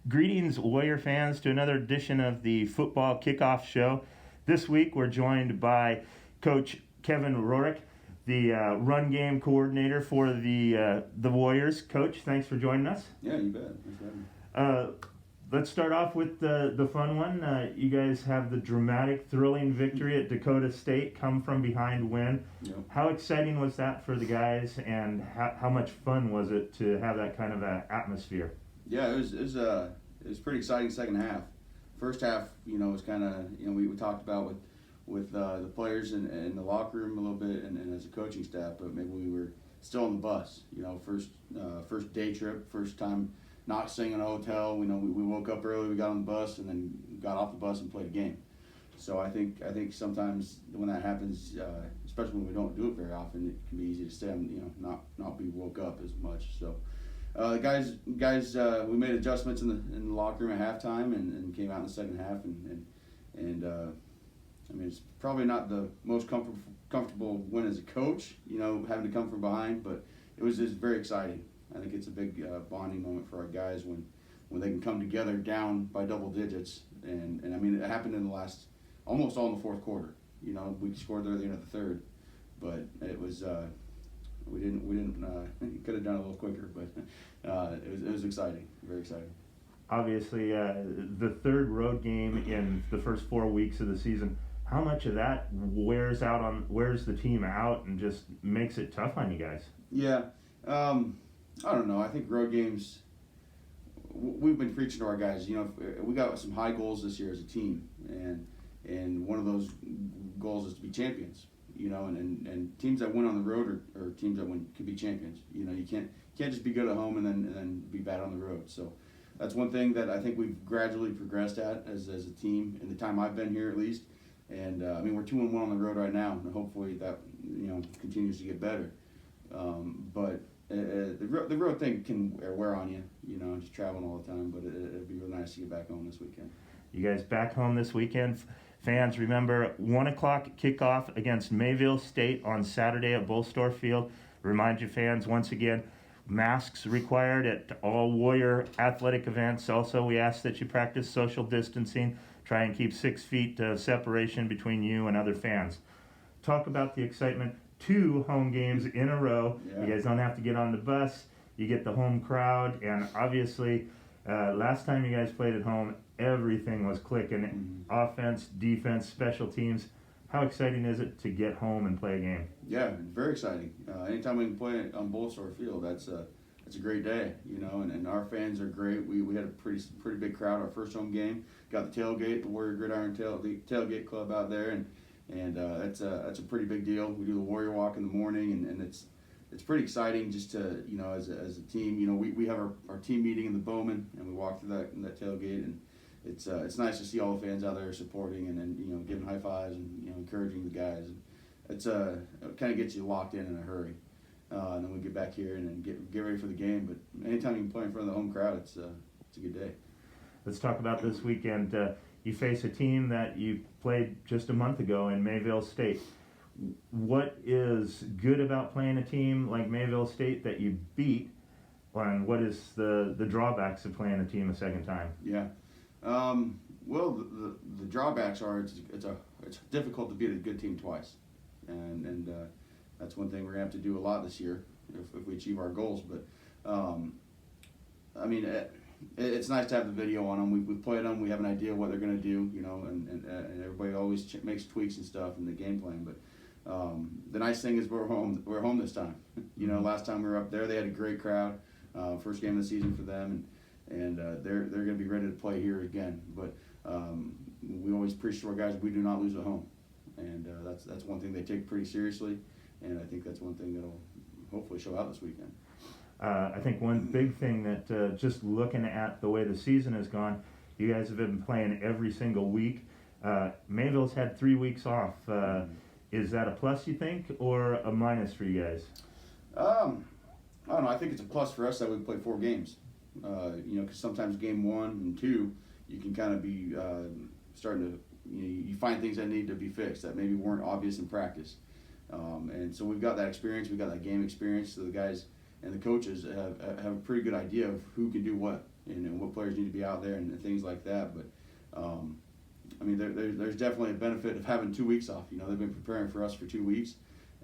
Greetings, Warrior fans, to another edition of the Football Kickoff Show. This week we're joined by Coach Kevin Roehrich, the run game coordinator for the Warriors. Coach, thanks for joining us. Yeah, you bet. Thanks for having me. Let's start off with the fun one. You guys have the dramatic, thrilling victory at Dakota State, come from behind win. Yep. How exciting was that for the guys, and how much fun was it to have that kind of an atmosphere? Yeah, it was pretty exciting second half. First half, was kind of, we talked about with the players in the locker room a little bit and as a coaching staff, but maybe we were still on the bus. First day trip, first time not staying in a hotel. We woke up early, we got on the bus, and then got off the bus and played a game. So I think sometimes when that happens, especially when we don't do it very often, it can be easy to stay on, not be woke up as much. So. The guys, we made adjustments in the locker room at halftime and came out in the second half and I mean, it's probably not the most comfortable win as a coach, having to come from behind, but it was just very exciting. I think it's a big bonding moment for our guys when they can come together down by double digits and I mean, it happened in the last, almost all in the fourth quarter. We scored there at the end of the third, but it was. We didn't. Could have done it a little quicker, but it was exciting, very exciting. Obviously, the third road game in the first 4 weeks of the season. How much of that wears the team out and just makes it tough on you guys? Yeah, I don't know. I think road games. We've been preaching to our guys. We got some high goals this year as a team, and one of those goals is to be champions. And teams that win on the road or teams that win can be champions. You can't just be good at home and then be bad on the road. So that's one thing that I think we've gradually progressed at as a team in the time I've been here at least. And I mean, we're 2-1 on the road right now, and hopefully that continues to get better. But the road thing can wear on you, just traveling all the time. But it'd be real nice to get back home this weekend. You guys back home this weekend. Fans, remember 1 o'clock kickoff against Mayville State on Saturday at Waldorf Field. Remind you fans once again, masks required at all Warrior athletic events. Also, we ask that you practice social distancing. Try and keep 6 feet separation between you and other fans. Talk about the excitement. 2 home games in a row. Yeah. You guys don't have to get on the bus. You get the home crowd, and obviously, last time you guys played at home, everything was clicking. Mm-hmm. Offense, defense, special teams. How exciting is it to get home and play a game? Yeah, very exciting. Anytime we can play on Waldorf Field, that's a great day, and our fans are great. We had a pretty big crowd our first home game. Got the tailgate, the Warrior Gridiron tailgate club out there, and that's a pretty big deal. We do the Warrior Walk in the morning, and it's pretty exciting just to, as a team. We have our team meeting in the Bowman, and we walk through that tailgate, and it's nice to see all the fans out there supporting and giving high fives and encouraging the guys. It kind of gets you locked in a hurry, and then we get back here and then get ready for the game. But anytime you can play in front of the home crowd, it's a good day. Let's talk about this weekend. You face a team that you played just a month ago in Mayville State. What is good about playing a team like Mayville State that you beat, and what is the drawbacks of playing a team a second time? Yeah. Well, the drawbacks are it's difficult to beat a good team twice, and that's one thing we're gonna have to do a lot this year if we achieve our goals. But I mean, it's nice to have the video on them. We played them. We have an idea what they're gonna do, and everybody always makes tweaks and stuff in the game plan. But the nice thing is we're home. We're home this time. Last time we were up there, they had a great crowd. First game of the season for them, and they're going to be ready to play here again. But we always preach to our guys, we do not lose at home, and that's one thing they take pretty seriously, and I think that's one thing that'll hopefully show out this weekend. I think one big thing that just looking at the way the season has gone, you guys have been playing every single week. Mayville's had 3 weeks off. Is that a plus, you think, or a minus for you guys? I don't know. I think it's a plus for us that we play 4 games. Because sometimes game 1 and 2, you can kind of be starting to, you find things that need to be fixed that maybe weren't obvious in practice. And so we've got that experience, we've got that game experience, so the guys and the coaches have a pretty good idea of who can do what and what players need to be out there and things like that. But I mean, there's definitely a benefit of having 2 weeks off. You know, they've been preparing for us for 2 weeks,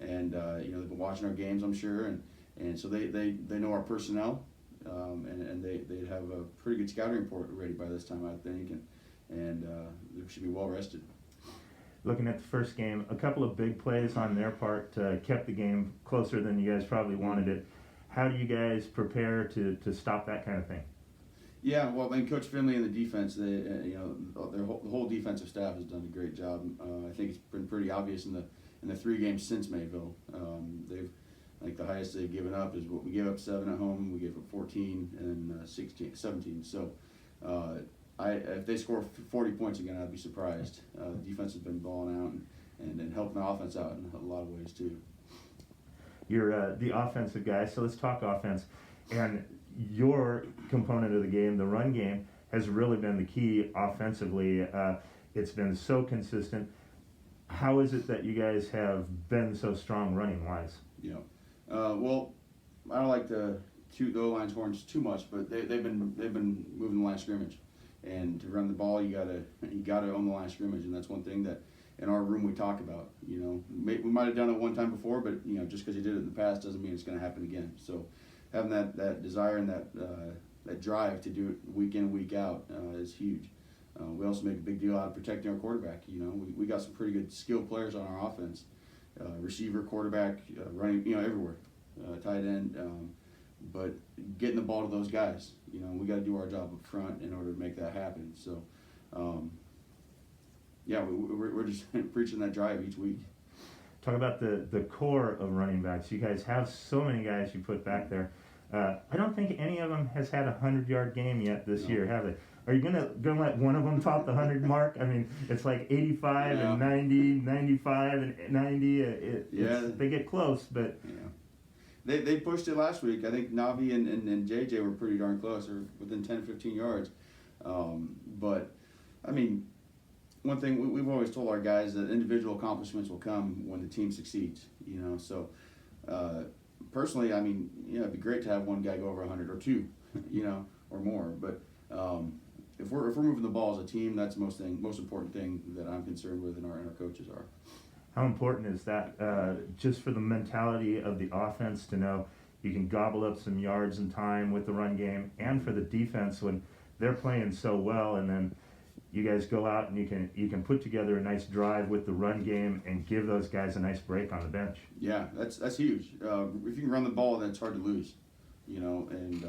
and you know, they've been watching our games, I'm sure, and so they know our personnel, and they have a pretty good scouting report ready by this time, I think, and they should be well rested. Looking at the first game, a couple of big plays on their part kept the game closer than you guys probably wanted it. How do you guys prepare to stop that kind of thing? Yeah, well, I mean, Coach Finley and the defense, they, you know, the whole defensive staff has done a great job. I think it's been pretty obvious in the 3 games since Mayville. I think the highest they've given up is what we gave up 7 at home. We gave up 14 and 17. So if they score 40 points again, I'd be surprised. The defense has been balling out and helping the offense out in a lot of ways too. You're the offensive guy, so let's talk offense. And your component of the game, the run game, has really been the key offensively. It's been so consistent. How is it that you guys have been so strong running-wise? Yeah. Well, I don't like to toot the O-line's horns too much, but they've been moving the line of scrimmage, and to run the ball, you gotta own the line of scrimmage, and that's one thing that in our room we talk about. You know, we might have done it one time before, but you know, just because you did it in the past doesn't mean it's going to happen again. So having that desire and that drive to do it week in, week out is huge. We also make a big deal out of protecting our quarterback. You know, we got some pretty good skilled players on our offense, receiver, quarterback, running, you know, everywhere, tight end. But getting the ball to those guys, you know, we got to do our job up front in order to make that happen. So, yeah, we're just preaching that drive each week. Talk about the core of running backs. You guys have so many guys you put back there. I don't think any of them has had a 100-yard game yet this year, have they? Are you gonna let one of them top the 100 mark? I mean, it's like 85 and 90, 95 and 90. They get close, but yeah, they pushed it last week. I think Navi and JJ were pretty darn close, or within 10, 15 yards. But I mean, one thing we've always told our guys that individual accomplishments will come when the team succeeds. You know, so personally, I mean, you know, it'd be great to have one guy go over 100 or 2, you know, or more. But if we're moving the ball as a team, that's the most important thing that I'm concerned with, and our coaches are. How important is that just for the mentality of the offense to know you can gobble up some yards and time with the run game, and for the defense when they're playing so well, and then you guys go out and you can put together a nice drive with the run game and give those guys a nice break on the bench. Yeah, that's huge. If you can run the ball, then it's hard to lose. You know, and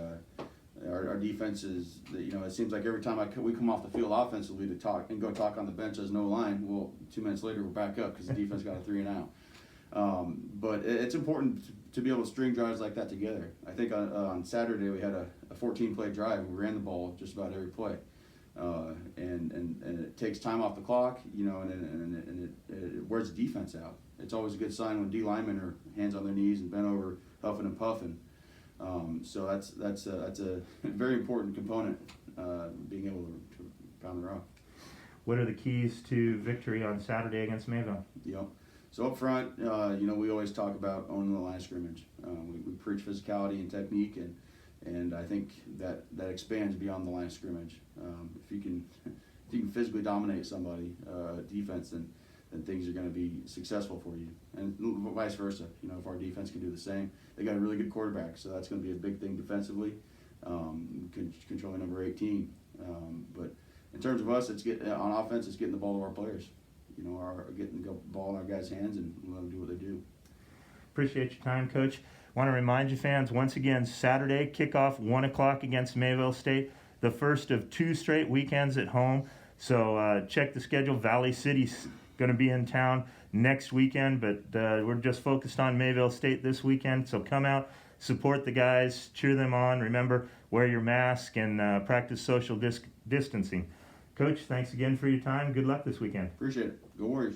our defense is, you know, it seems like every time we come off the field offensively to talk and go talk on the bench as no line, well, 2 minutes later we're back up because the defense got a 3 and out. But it's important to be able to string drives like that together. I think on Saturday we had a 14-play drive and we ran the ball just about every play. And it takes time off the clock, you know, and it wears the defense out. It's always a good sign when D linemen are hands on their knees and bent over, huffing and puffing. So that's a very important component, being able to pound the rock. What are the keys to victory on Saturday against Mayville? Yep. So up front, you know, we always talk about owning the line of scrimmage. We preach physicality and technique, and I think that expands beyond the line of scrimmage. If you can physically dominate somebody, defense, then things are going to be successful for you, and vice versa. You know, if our defense can do the same, they got a really good quarterback, so that's going to be a big thing defensively, controlling number 18. But in terms of us, on offense, it's getting the ball to our players. You know, getting the ball in our guys' hands and let them do what they do. Appreciate your time, Coach. Want to remind you fans, once again, Saturday, kickoff 1 o'clock against Mayville State, the first of 2 straight weekends at home. So check the schedule. Valley City's going to be in town next weekend, but we're just focused on Mayville State this weekend. So come out, support the guys, cheer them on. Remember, wear your mask and practice social distancing. Coach, thanks again for your time. Good luck this weekend. Appreciate it. Go Warriors.